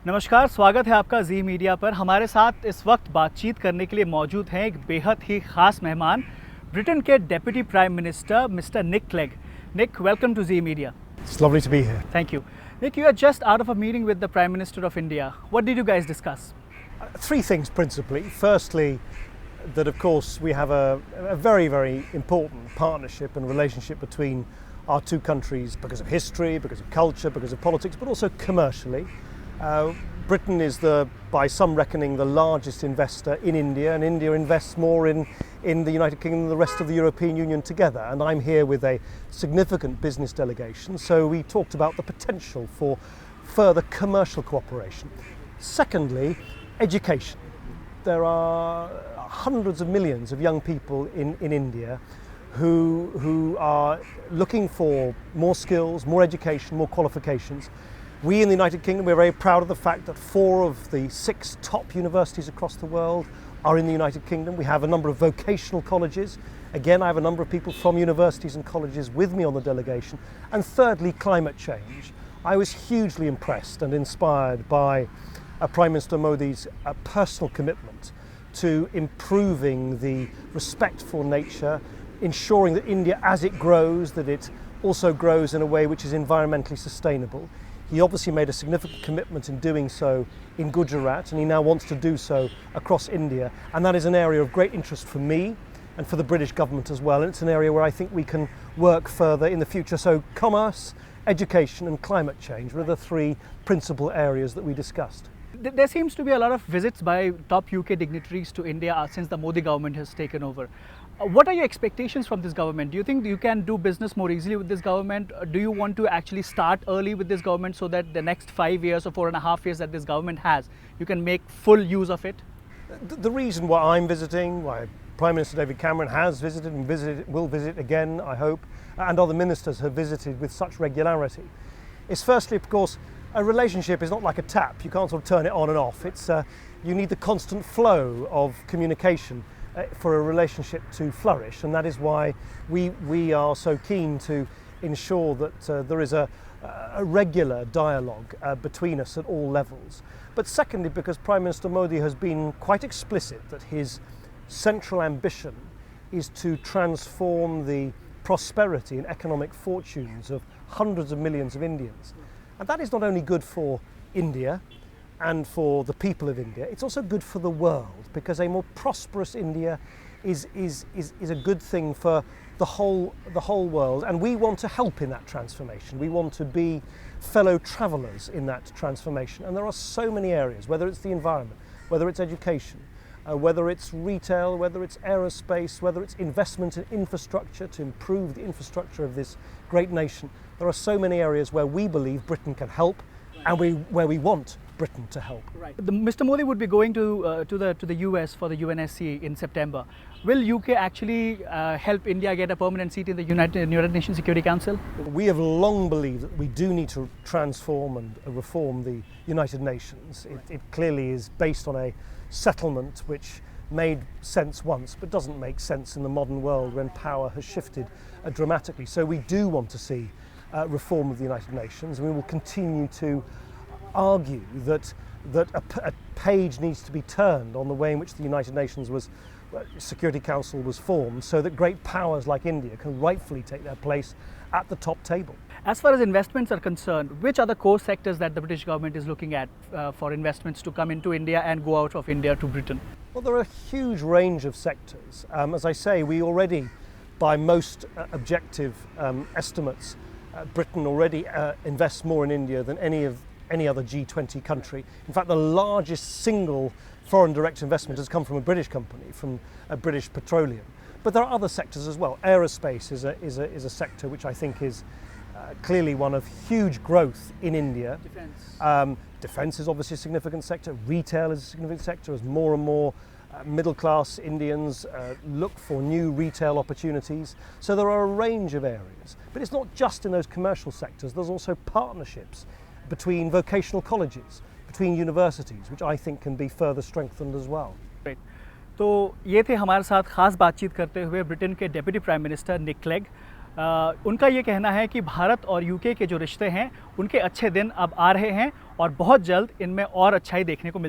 नमस्कार, स्वागत है आपका जी मीडिया पर। हमारे साथ इस वक्त बातचीत करने के लिए मौजूद हैं एक बेहद ही ख़ास मेहमान, ब्रिटेन के deputy prime minister mister Nick Clegg. Nick, welcome to Zee Media. It's lovely to be here. Thank you. Nick, you are just out of a meeting with the Prime Minister of India. What did you guys discuss? Three things principally. Firstly, that of course we have a very, very important partnership and relationship between our two countries because of history, because of culture, because of politics, but also commercially. Britain is, by some reckoning, the largest investor in India, and India invests more in the United Kingdom than the rest of the European Union together. And I'm here with a significant business delegation, so we talked about the potential for further commercial cooperation. Secondly, education. There are hundreds of millions of young people in India who are looking for more skills, more education, more qualifications. We in the United Kingdom, we're very proud of the fact that 4 of the 6 top universities across the world are in the United Kingdom. We have a number of vocational colleges. Again, I have a number of people from universities and colleges with me on the delegation. And thirdly, climate change. I was hugely impressed and inspired by Prime Minister Modi's personal commitment to improving the respect for nature, ensuring that India, as it grows, that it also grows in a way which is environmentally sustainable. He obviously made a significant commitment in doing so in Gujarat, and he now wants to do so across India, and that is an area of great interest for me and for the British government as well, and it's an area where I think we can work further in the future. So commerce, education and climate change were the 3 principal areas that we discussed. There seems to be a lot of visits by top UK dignitaries to India since the Modi government has taken over. What are your expectations from this government? Do you think you can do business more easily with this government? Do you want to actually start early with this government so that the next 5 years or 4.5 years that this government has, you can make full use of it? The reason why I'm visiting, why Prime Minister David Cameron has visited and will visit again, I hope, and other ministers have visited with such regularity, is firstly, of course, a relationship is not like a tap. You can't sort of turn it on and off. You need the constant flow of communication for a relationship to flourish, and that is why we are so keen to ensure that there is a regular dialogue between us at all levels. But secondly, because Prime Minister Modi has been quite explicit that his central ambition is to transform the prosperity and economic fortunes of hundreds of millions of Indians. And that is not only good for India and for the people of India, it's also good for the world, because a more prosperous India is a good thing for the whole world, and we want to help in that transformation. We want to be fellow travellers in that transformation, and there are so many areas, whether it's the environment, whether it's education, whether it's retail, whether it's aerospace, whether it's investment in infrastructure to improve the infrastructure of this great nation. There are so many areas where we believe Britain can help, and where we want Britain to help. Right. Mr. Modi would be going to the US for the UNSC in September. Will UK actually help India get a permanent seat in the United Nations Security Council? We have long believed that we do need to transform and reform the United Nations. It clearly is based on a settlement which made sense once but doesn't make sense in the modern world when power has shifted dramatically. So we do want to see reform of the United Nations, and we will continue to argue that a page needs to be turned on the way in which the United Nations Security Council was formed, so that great powers like India can rightfully take their place at the top table. As far as investments are concerned, which are the core sectors that the British government is looking at for investments to come into India and go out of India to Britain? Well, there are a huge range of sectors. As I say, we already, by most objective estimates, Britain already invests more in India than any other G20 country. In fact, the largest single foreign direct investment has come from a British company, from British Petroleum. But there are other sectors as well. Aerospace is a sector which I think is clearly one of huge growth in India. Defence is obviously a significant sector. Retail is a significant sector as more and more middle-class Indians look for new retail opportunities. So there are a range of areas. But it's not just in those commercial sectors. There's also partnerships between vocational colleges, between universities, which I think can be further strengthened as well. Right. तो ये थे हमारे साथ ख़ास बातचीत करते हुए Britain के डेप्यूटी प्राइम मिनिस्टर निक क्लेग। उनका ये कहना है कि भारत और यूके के जो रिश्ते हैं उनके अच्छे दिन अब आ रहे हैं और बहुत जल्द इनमें और अच्छाई देखने को मिल